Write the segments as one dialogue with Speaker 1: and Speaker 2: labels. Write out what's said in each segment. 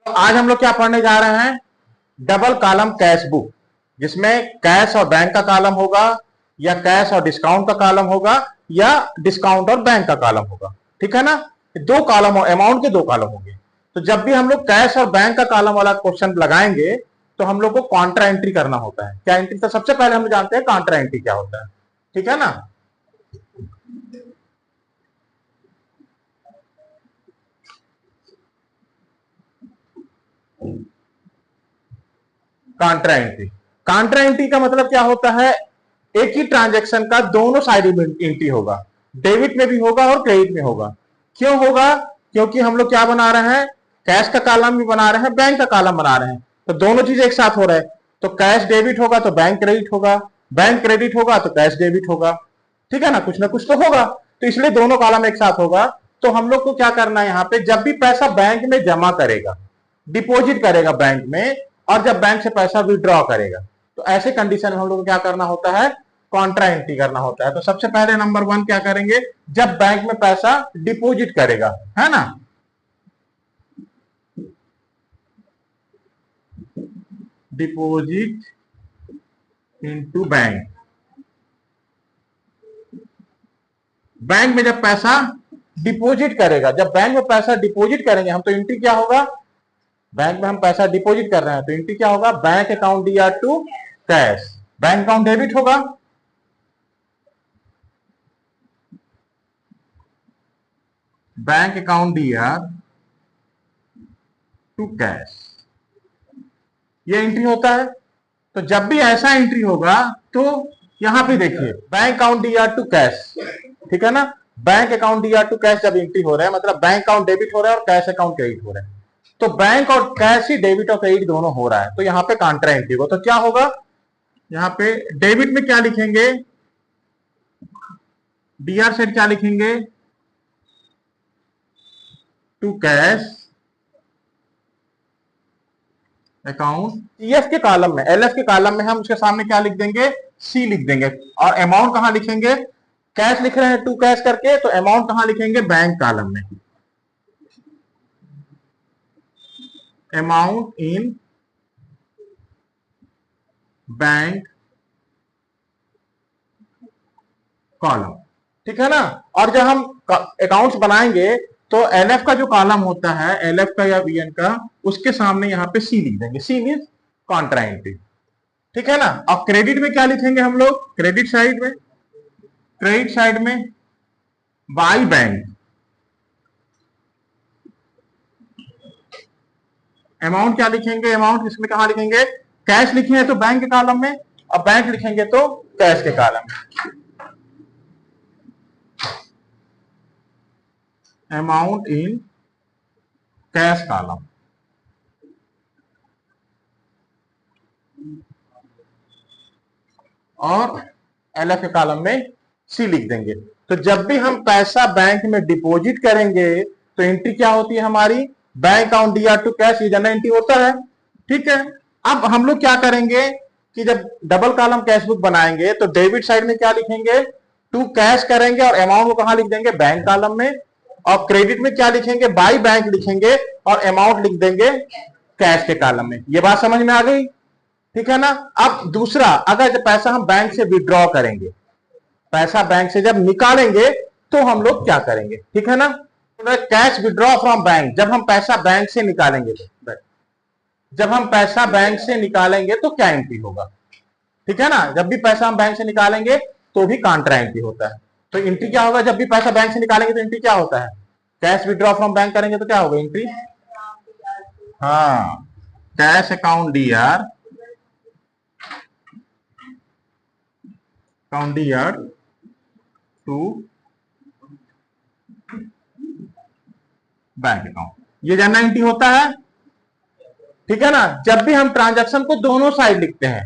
Speaker 1: आज हम लोग क्या पढ़ने जा रहे हैं? डबल कॉलम कैश बुक, जिसमें कैश और बैंक का कॉलम होगा, या कैश और डिस्काउंट का कॉलम होगा, या डिस्काउंट और बैंक का कॉलम होगा। ठीक है ना? दो कॉलम, अमाउंट के दो कॉलम होंगे। तो जब भी हम लोग कैश और बैंक का कॉलम वाला क्वेश्चन लगाएंगे तो हम लोग को कॉन्ट्रा एंट्री करना होता है। क्या एंट्री? तो सबसे पहले हम जानते हैं कॉन्ट्रा एंट्री क्या होता है। ठीक है ना? कॉन्ट्रा एंट्री, कॉन्ट्रा एंट्री का मतलब क्या होता है? एक ही ट्रांजैक्शन का दोनों साइड में एंट्री होगा, डेबिट में भी होगा और क्रेडिट में होगा। क्यों होगा? क्योंकि हम लोग क्या बना रहे हैं? कैश का कॉलम भी बना रहे हैं, बैंक का कॉलम बना रहे हैं, तो दोनों चीज एक साथ हो रहा है। तो कैश डेबिट होगा तो बैंक क्रेडिट होगा, बैंक क्रेडिट होगा तो कैश डेबिट होगा। ठीक है ना? कुछ ना कुछ तो होगा, तो इसलिए दोनों कॉलम एक साथ होगा। तो हम लोग को क्या करना है? यहाँ पे जब भी पैसा बैंक में जमा करेगा, डिपॉजिट करेगा बैंक में, और जब बैंक से पैसा विड्रॉ करेगा, तो ऐसे कंडीशन में हम लोग को क्या करना होता है? कॉन्ट्रा एंट्री करना होता है। तो सबसे पहले नंबर वन क्या करेंगे? जब बैंक में पैसा डिपॉजिट करेगा, है ना, डिपॉजिट इनटू बैंक, बैंक में जब पैसा डिपॉजिट करेगा, जब बैंक में पैसा डिपॉजिट करेंगे हम, तो एंट्री क्या होगा? बैंक में हम पैसा डिपॉजिट कर रहे हैं तो एंट्री क्या होगा? Bank account DR to cash, bank account debit होगा, bank account DR to cash, ये एंट्री होता है। तो जब भी ऐसा एंट्री होगा तो यहां पे देखिए bank account DR to cash, ठीक है ना, bank account DR to cash जब एंट्री हो रहा है मतलब बैंक अकाउंट डेबिट हो रहा है और कैश अकाउंट क्रेडिट हो रहा है। तो बैंक और कैश ही डेबिट और क्रेडिट दोनों हो रहा है, तो यहां पे कॉन्ट्रा एंट्री होगा। तो क्या होगा? यहां पे डेबिट में क्या लिखेंगे? डीआर सेट क्या लिखेंगे? To cash account. ईएफ के कॉलम में, एलएफ के कॉलम में हम उसके सामने क्या लिख देंगे? सी लिख देंगे। और अमाउंट कहां लिखेंगे? कैश लिख रहे हैं टू कैश करके, तो अमाउंट कहां लिखेंगे? बैंक कॉलम में, अमाउंट इन बैंक कॉलम। ठीक है ना? और जब हम अकाउंट्स बनाएंगे तो एलएफ का जो कॉलम होता है, एलएफ का या वीएन का, उसके सामने यहां पे सी लिख देंगे। सी मीन कॉन्ट्रा एंट्री। ठीक है ना? और क्रेडिट में क्या लिखेंगे हम लोग? क्रेडिट साइड में, क्रेडिट साइड में बाई बैंक, अमाउंट क्या लिखेंगे? अमाउंट इसमें कहां लिखेंगे? कैश लिखे हैं तो बैंक के कॉलम में, और बैंक लिखेंगे तो कैश के कॉलम में। अमाउंट इन कैश कॉलम, और एलएफ के कॉलम में सी लिख देंगे। तो जब भी हम पैसा बैंक में डिपॉजिट करेंगे तो एंट्री क्या होती है हमारी? Bank account DR to cash, ये जनरल एंट्री होता है। ठीक है? अब हम लोग क्या करेंगे कि जब डबल कॉलम कैश बुक बनाएंगे तो डेबिट साइड में क्या लिखेंगे? टू कैश करेंगे और अमाउंट को कहां लिख देंगे? बैंक कॉलम में। और क्रेडिट में क्या लिखेंगे? बाई बैंक लिखेंगे और अमाउंट लिख देंगे कैश के कॉलम में। ये बात समझ में आ गई? ठीक है ना? अब दूसरा, अगर जब पैसा हम बैंक से विड्रॉ करेंगे, पैसा बैंक से जब निकालेंगे तो हम लोग क्या करेंगे? ठीक है ना? कैश विड्रॉ फ्रॉम बैंक, जब हम पैसा बैंक से निकालेंगे तो, जब हम पैसा बैंक से निकालेंगे तो क्या एंट्री होगा? ठीक है ना? जब भी पैसा हम बैंक से निकालेंगे तो भी कॉन्ट्रा एंट्री होता है। तो एंट्री क्या होगा? जब भी पैसा बैंक से निकालेंगे तो एंट्री क्या होता है? कैश विड्रॉ फ्रॉम बैंक करेंगे तो क्या होगा एंट्री? हाँ, cash account DR, account DR to bank account, ये जनरल एंट्री होता है। ठीक है ना? जब भी हम ट्रांजैक्शन को दोनों साइड लिखते हैं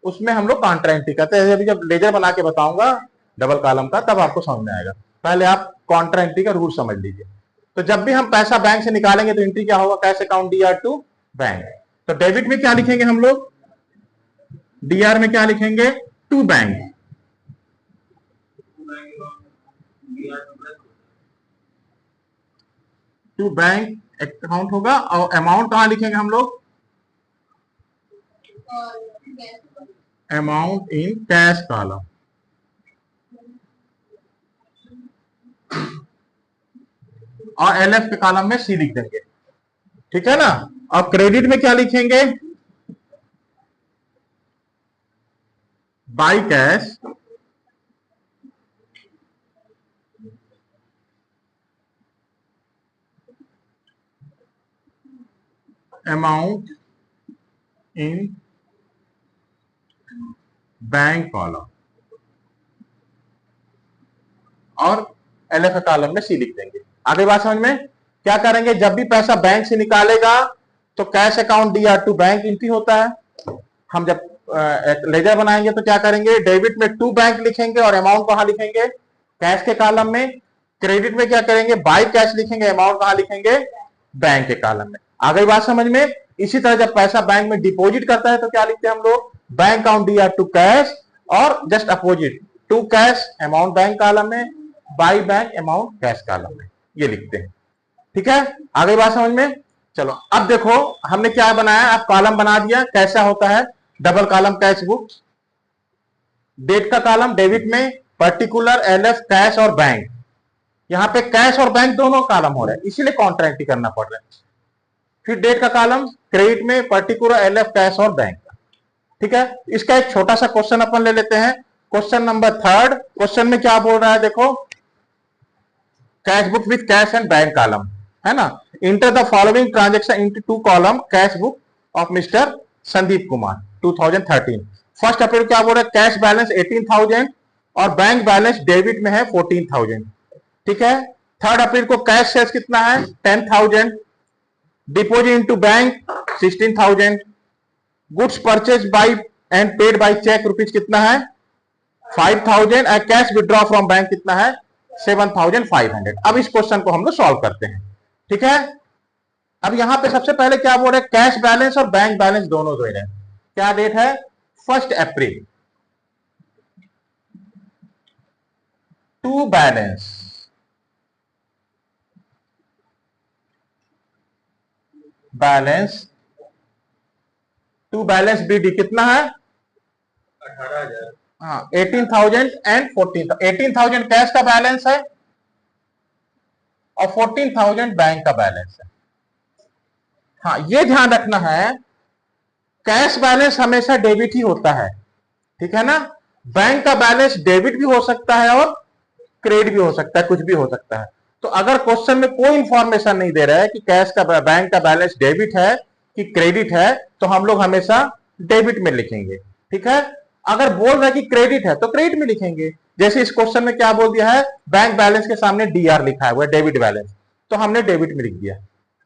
Speaker 1: उसमें हम लोग कॉन्ट्रा एंट्री करते हैं। अभी जब लेजर बना के बताऊंगा डबल कॉलम का तब आपको समझ में आएगा। पहले आप कॉन्ट्रा एंट्री का रूल समझ लीजिए। तो जब भी हम पैसा बैंक से निकालेंगे तो एंट्री क्या होगा? Cash account DR to bank. तो डेबिट में क्या लिखेंगे हम लोग? डीआर में क्या लिखेंगे? To bank, to bank account होगा और अमाउंट कहां लिखेंगे हम लोग? Amount in cash column. और एलएफ के कॉलम में सी लिख देंगे, ठीक है ना। और क्रेडिट में क्या लिखेंगे? By cash amount in bank column, और एलएफ कॉलम में सी लिख देंगे। आगे बात समझ में? क्या करेंगे, जब भी पैसा बैंक से निकालेगा तो cash account DR to bank entry होता है। हम जब लेजर बनाएंगे तो क्या करेंगे, डेबिट में टू बैंक लिखेंगे और अमाउंट कहां लिखेंगे? कैश के कॉलम में। क्रेडिट में क्या करेंगे, बाय कैश लिखेंगे, अमाउंट कहां लिखेंगे? बैंक के कॉलम में। आ गई बात समझ में? इसी तरह जब पैसा बैंक में डिपॉजिट करता है तो क्या लिखते हैं हम लोग? Bank account DR to cash, और just opposite to cash amount bank column में, by bank amount cash column में, ये लिखते हैं। ठीक है, आ गई बात समझ में? चलो अब देखो हमने क्या बनाया, अब कॉलम बना दिया। कैसा होता है? Double column cash book. Date का कॉलम डेबिट में पर्टिकुलर, एलएफ, कैश और बैंक। यहां पे कैश और बैंक दोनों कॉलम हो रहे हैं, इसीलिए कॉन्ट्रैक्ट करना पड़ रहा है। फिर डेट का कॉलम क्रेडिट में पर्टिकुलर, एलएफ, कैश और बैंक। ठीक है, इसका एक छोटा सा क्वेश्चन अपन ले लेते हैं। Question number 3। क्वेश्चन में क्या बोल रहा है देखो, cash book with cash and bank column, है ना। Enter the following transaction into two column cash book of mister Sandeep Kumar 2013। First April क्या बोल रहा है, कैश बैलेंस 18,000 और बैंक बैलेंस डेबिट में है 14,000। ठीक है, थर्ड अप्रैल को कैश सेल्स कितना है? 10,000। Deposit into bank 16,000। Goods purchase by and paid by cheque rupees कितना है? 5,000। And cash withdraw from bank कितना है? 7,500। अब इस क्वेश्चन को हम लोग सॉल्व करते हैं। ठीक है, अब यहां पे सबसे पहले क्या बोल रहे हैं, कैश बैलेंस और बैंक बैलेंस दोनों दे रहे हैं। क्या डेट है? 1 April. To balance, to balance BD कितना है? 18,000। हाँ, 18,000 एंड 14,000। 18,000 कैश का बैलेंस है और 14,000 बैंक का बैलेंस है। हाँ, ये ध्यान रखना है, कैश बैलेंस हमेशा डेबिट ही होता है, ठीक है ना। बैंक का बैलेंस डेबिट भी हो सकता है और क्रेडिट भी हो सकता है, कुछ भी हो सकता है। तो अगर क्वेश्चन में कोई इंफॉर्मेशन नहीं दे रहा है कि कैश का, बैंक का बैलेंस डेबिट है कि क्रेडिट है, तो हम लोग हमेशा डेबिट में लिखेंगे। ठीक है, अगर बोल रहा है कि क्रेडिट है तो क्रेडिट में लिखेंगे। जैसे इस क्वेश्चन में क्या बोल दिया है, बैंक बैलेंस के सामने डीआर लिखा है, डेबिट बैलेंस, तो हमने डेबिट में लिख दिया।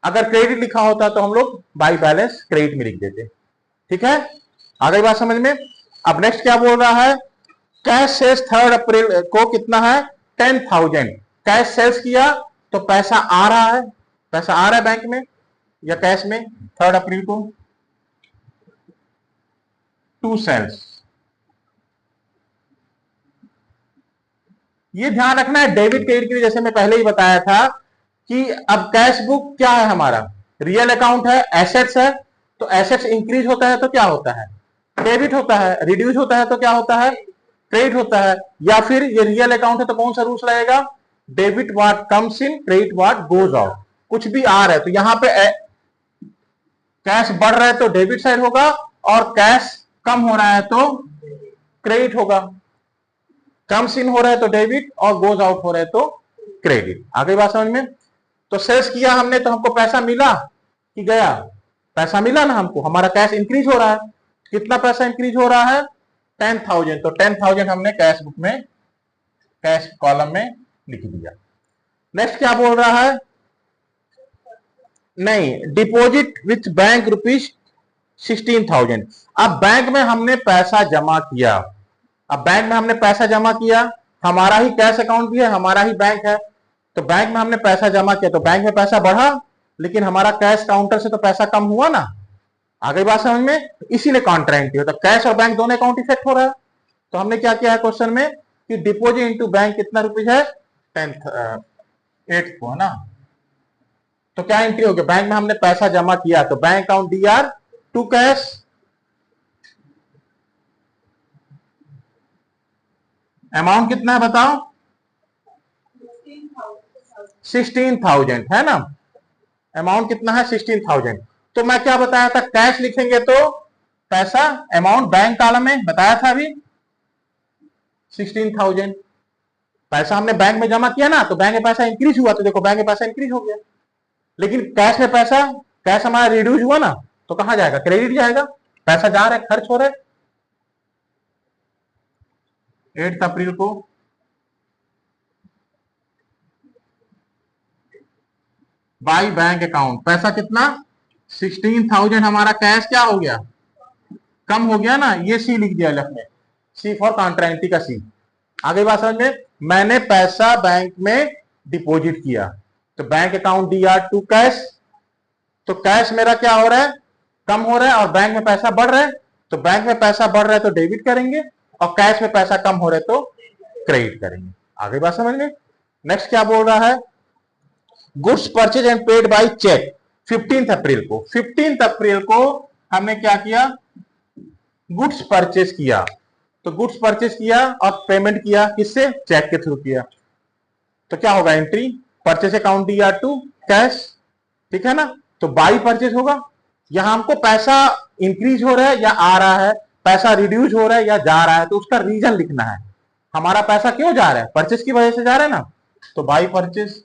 Speaker 1: अगर क्रेडिट लिखा होता तो हम लोग बाई बैलेंस क्रेडिट में लिख देते। ठीक है, आ गई बात समझ में? अब नेक्स्ट क्या बोल रहा है, कैश सेल्स 3 अप्रैल को कितना है? 10,000। कैश सेल्स किया तो पैसा आ रहा है, पैसा आ रहा है बैंक में या कैश में 3 अप्रैल को। टू सेल्स, ये ध्यान रखना है डेबिट क्रेडिट के लिए, जैसे मैं पहले ही बताया था कि अब कैश बुक क्या है हमारा? रियल अकाउंट है, एसेट्स है। तो एसेट्स इंक्रीज होता है तो क्या होता है? डेबिट होता है। रिड्यूस होता है तो क्या होता है? क्रेडिट होता है। या फिर ये रियल अकाउंट है तो कौन सा रूल्स रहेगा? Debit what comes in, credit what goes out. कुछ भी आ रहा है तो यहां पे कैश बढ़ रहा है तो डेबिट साइड होगा, और कैश कम हो रहा है तो क्रेडिट होगा। कम्स इन हो रहा है तो डेबिट, और गोज आउट हो रहा है तो क्रेडिट। आगे बात समझ में? तो सेल्स किया हमने तो हमको पैसा मिला कि गया? पैसा मिला ना हमको, हमारा कैश इंक्रीज हो रहा है। कितना पैसा इंक्रीज हो रहा है? 10,000। तो 10,000 हमने कैश बुक में, कैश कॉलम में लिख दिया। नेक्स्ट क्या बोल रहा है, नहीं, डिपॉजिट विथ बैंक रुपीज 16,000। अब बैंक में हमने पैसा जमा किया, अब बैंक में हमने पैसा जमा किया, हमारा ही कैश अकाउंट भी है, हमारा ही बैंक है। तो बैंक में हमने पैसा जमा किया तो बैंक में पैसा बढ़ा, लेकिन हमारा कैश काउंटर से तो पैसा कम हुआ ना। आ गई बात समझ में? इसीलिए कॉन्ट्राइंटिव, तो कैश और बैंक दोनों अकाउंट इफेक्ट हो रहा है। तो हमने क्या किया है क्वेश्चन में कि डिपोजिट इनटू बैंक कितना रुपीज है? 8 को, है ना। तो क्या एंट्री होगी, बैंक में हमने पैसा जमा किया तो bank account DR to cash, amount कितना है बताओ, 16,000 है ना, अमाउंट कितना है 16,000। तो मैं क्या बताया था, कैश लिखेंगे तो पैसा, अमाउंट बैंक कॉलम में बताया था अभी 16,000, पैसा हमने बैंक में जमा किया ना, तो बैंक में पैसा इंक्रीज हुआ, तो देखो बैंक में पैसा इंक्रीज हो गया। लेकिन कैश में पैसा, कैश हमारा रिड्यूस हुआ ना, तो कहां जाएगा, क्रेडिट जाएगा, पैसा जा रहा है, खर्च हो रहा है। 8 अप्रैल को बाई बैंक अकाउंट, पैसा कितना 16,000, हमारा कैश क्या हो गया, कम हो गया ना, ये सी लिख दिया लेफ्ट में, सी फॉर कॉन्ट्रेंटी का सी। आगे बात समझ में, मैंने पैसा बैंक में डिपॉजिट किया, तो bank account DR to cash, तो कैश मेरा क्या हो रहा है, कम हो रहा है, और बैंक में पैसा बढ़ रहा है, तो बैंक में पैसा बढ़ रहा है तो डेबिट करेंगे, और कैश में पैसा कम हो रहा है तो क्रेडिट करेंगे। आगे बात समझ में। नेक्स्ट क्या बोल रहा है, goods purchase and paid by cheque 15 अप्रैल को, 15 अप्रैल को हमने क्या किया, गुड्स परचेज किया, तो गुड्स परचेज किया और पेमेंट किया किससे, चेक के थ्रू किया, तो क्या होगा entry, purchase account DR to cash, ठीक है ना। तो बाई परचेज होगा, यहां हमको पैसा इंक्रीज हो रहा है या आ रहा है, पैसा रिड्यूस हो रहा है या जा रहा है, तो उसका रीजन लिखना है, हमारा पैसा क्यों जा रहा है, परचेज की वजह से जा रहा है ना, तो बाई परचेज।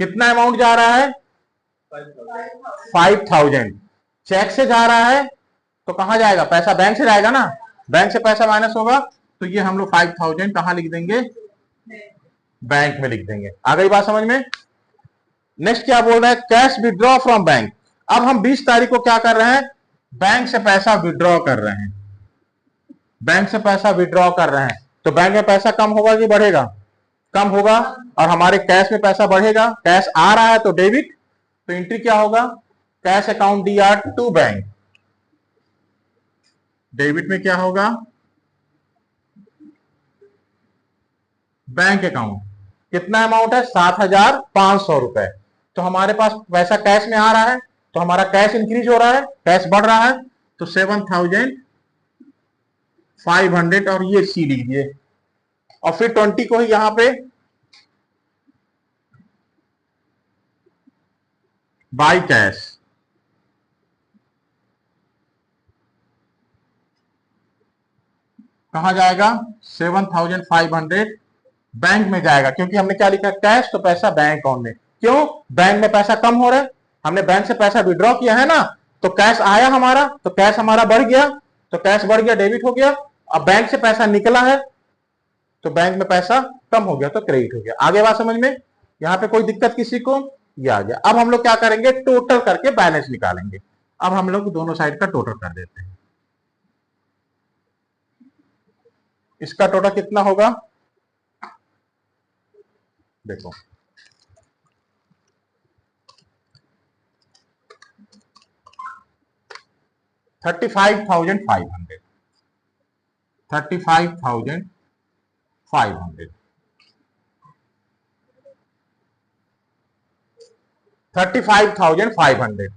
Speaker 1: कितना अमाउंट जा रहा है 5,000, चेक से जा रहा है तो कहां जाएगा, पैसा बैंक से जाएगा ना, बैंक से पैसा माइनस होगा, तो ये हम लोग 5,000 कहां लिख देंगे, बैंक में लिख देंगे। आ गई बात समझ में। नेक्स्ट क्या बोल रहा है, कैश विड्रॉ फ्रॉम बैंक, अब हम 20 तारीख को क्या कर रहे हैं, बैंक से पैसा विड्रॉ कर रहे हैं, बैंक से पैसा विड्रॉ कर रहे हैं, तो बैंक में पैसा कम होगा कि बढ़ेगा, कम होगा, और हमारे कैश में पैसा बढ़ेगा, कैश आ रहा है तो डेबिट, तो एंट्री क्या होगा, cash account DR to bank, debit में क्या होगा, बैंक अकाउंट, कितना अमाउंट है 7,500 रुपए, तो हमारे पास पैसा कैश में आ रहा है, तो हमारा कैश इंक्रीज हो रहा है, कैश बढ़ रहा है, तो 7,500 और ये सी लिख दिए, और फिर 20 को ही यहां पे बाई कैश, कहां जाएगा 7,500 बैंक में जाएगा, क्योंकि हमने क्या लिखा कैश, तो पैसा बैंक अकाउंट में, क्यों, बैंक में पैसा कम हो रहा है, हमने बैंक से पैसा विड्रॉ किया है ना, तो कैश आया हमारा, तो कैश हमारा बढ़ गया, तो कैश बढ़ गया, डेबिट हो गया, अब बैंक से पैसा निकला है तो बैंक में पैसा कम हो गया तो क्रेडिट हो गया। आगे बात समझ में, यहां पे कोई दिक्कत किसी को, ये आ गया। अब हम लोग क्या करेंगे, टोटल करके बैलेंस निकालेंगे, अब हम लोग दोनों साइड का टोटल कर देते हैं, इसका टोटल कितना होगा, देखो 35,500, 35,500, 35,500।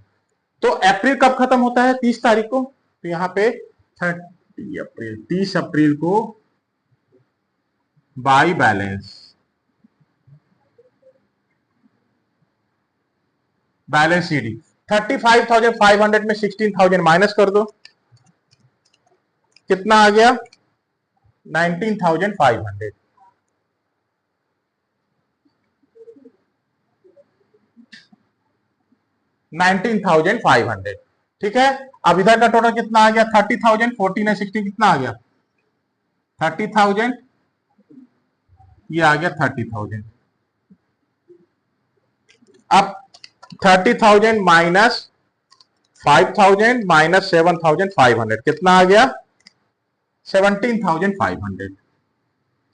Speaker 1: तो अप्रैल कब खत्म होता है, 30 तारीख को, तो यहां पे 30 अप्रैल, 30 अप्रैल को बाई बैलेंस, बैलेंस शीट 35,500 में 16,000 माइनस कर दो, कितना आ गया 19,500, 19,500, ठीक है। अब इधर का टोटल कितना आ गया 30,000, 14 है 16 कितना आ गया 30,000, ये आ गया 30,000। अब 30,000 माइनस 5,000 माइनस 7,500 कितना आ गया 17,500,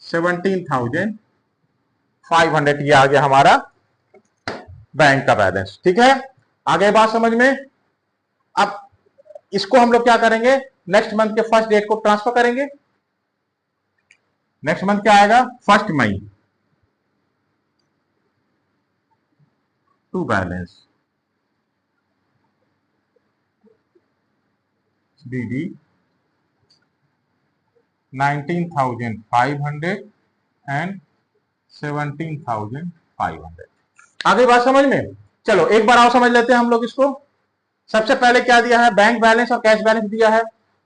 Speaker 1: 17,500 ये आ गया हमारा बैंक का बैलेंस, ठीक है। आगे बात समझ में। अब इसको हम लोग क्या करेंगे, नेक्स्ट मंथ के फर्स्ट डेट को ट्रांसफर करेंगे, नेक्स्ट मंथ क्या आएगा, 1 मई टू बैलेंस BD 19,500 एंड 17,500। आगे बात समझ में? चलो एक बार आओ समझ लेते हैं हम लोग इसको। सबसे पहले क्या दिया है, बैंक बैलेंस और कैश बैलेंस दिया है।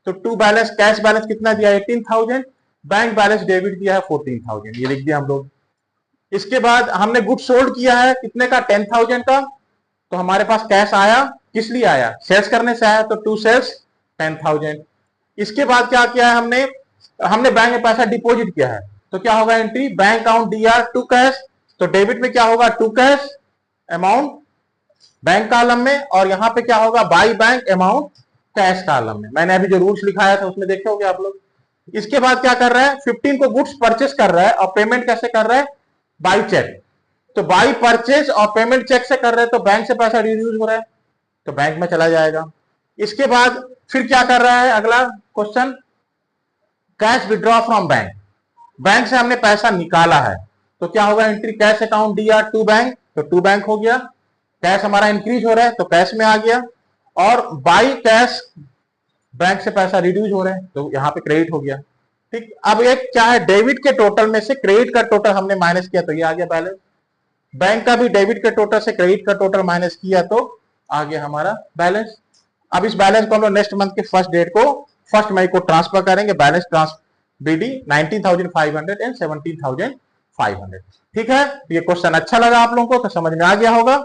Speaker 1: तो टू बैलेंस, कैश बैलेंस कितना दिया है 18,000, बैंक बैलेंस डेबिट दिया है 14,000, ये लिख दिया हम लोग। इसके बाद हमने गुड सोल्ड किया है कितने का, 10,000 का। तो हमारे पास कैश आया, किस लिए आया, सेल्स करने से आया, तो टू सेल्स 10,000। इसके बाद क्या किया है हमने बैंक में पैसा डिपॉजिट किया है, तो क्या होगा entry, bank account DR to cash. तो डेबिट में क्या होगा, to cash amount bank column में, और यहां पे क्या होगा, by bank amount cash column में। मैंने अभी जो रूल्स लिखाया था उसमें देखे होंगे आप लोग। इसके बाद क्या कर रहा है, 15 को गुड्स परचेस कर रहा है और पेमेंट कैसे कर रहा है, बाई चेक। तो बाई परचेज और पेमेंट चेक से कर रहे हैं, तो बैंक से पैसा रिड्यूस हो रहा है, तो बैंक में चला जाएगा। इसके बाद फिर क्या कर रहा है, अगला question, cash withdraw from bank, bank से हमने पैसा निकाला है, तो क्या होगा entry, cash account DR to bank, तो टू बैंक हो गया। कैश हमारा इंक्रीज हो रहा है तो कैश में आ गया, और बाई कैश बैंक से पैसा रिड्यूस हो रहा है तो यहाँ पे क्रेडिट हो गया। ठीक, अब एक क्या है, डेबिट के टोटल में से क्रेडिट का टोटल हमने माइनस किया तो ये आ गया बैलेंस। बैंक का भी डेबिट के टोटल से क्रेडिट का टोटल माइनस किया तो आ गया हमारा बैलेंस। अब इस बैलेंस को हम लोग नेक्स्ट मंथ के 1 डेट को 1 मई को ट्रांसफर करेंगे, बैलेंस BD 19,500 एंड 17,500। ठीक है, ये क्वेश्चन अच्छा लगा आप लोगों को तो समझ में आ गया होगा।